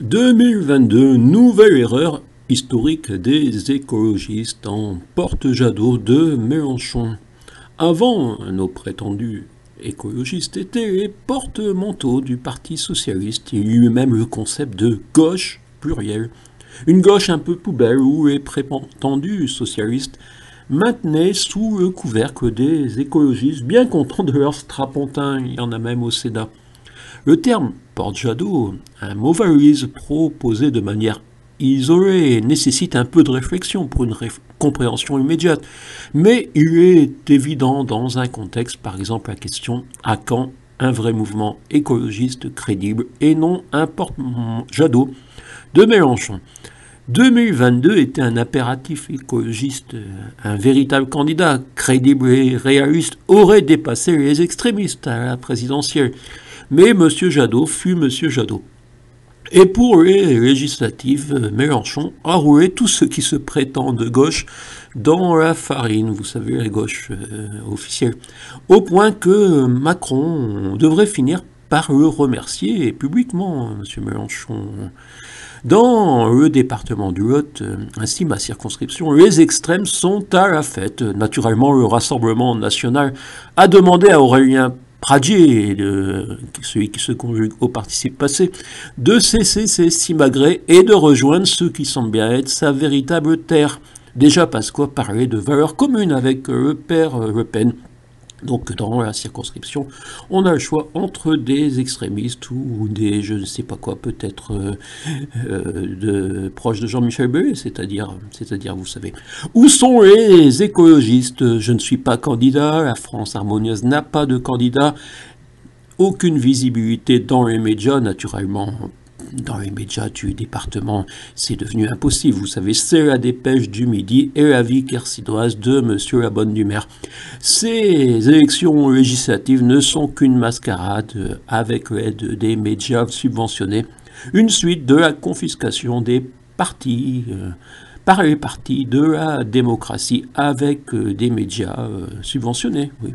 2022, nouvelle erreur historique des écologistes en porte-Jadot de Mélenchon. Avant, nos prétendus écologistes étaient les porte-manteaux du Parti socialiste. Il y eut même le concept de gauche plurielle. Une gauche un peu poubelle où les prétendus socialistes maintenaient sous le couvercle des écologistes, bien contents de leur strapontin. Il y en a même au Sénat. Le terme porte-Jadot, un mot valise proposé de manière isolée, nécessite un peu de réflexion pour une compréhension immédiate. Mais il est évident dans un contexte, par exemple la question à quand un vrai mouvement écologiste crédible et non un porte-Jadot de Mélenchon. 2022 était un impératif écologiste. Un véritable candidat crédible et réaliste aurait dépassé les extrémistes à la présidentielle. Mais M. Jadot fut M. Jadot. Et pour les législatives, Mélenchon a roulé tout ce qui se prétend de gauche dans la farine, vous savez, la gauche officielle, au point que Macron devrait finir par le remercier publiquement, M. Mélenchon. Dans le département du Lot, ainsi ma circonscription, les extrêmes sont à la fête. Naturellement, le Rassemblement national a demandé à Aurélien Pradier, celui qui se conjugue au participe passé, de cesser ses simagrées et de rejoindre ce qui semble bien être sa véritable terre. Déjà Pasqua parlait de valeurs communes avec le père Le Pen. Donc dans la circonscription, on a le choix entre des extrémistes ou des, je ne sais pas quoi, peut-être proches de Jean-Michel Bellé, c'est-à-dire, vous savez. Où sont les écologistes? Je ne suis pas candidat, la France harmonieuse n'a pas de candidat, aucune visibilité dans les médias, naturellement. Dans les médias du département, c'est devenu impossible. Vous savez, c'est la dépêche du midi et la vie quercidoise de Monsieur la Bonne du Maire. Ces élections législatives ne sont qu'une mascarade avec l'aide des médias subventionnés. Une suite de la confiscation des partis par les partis de la démocratie avec des médias subventionnés. Oui.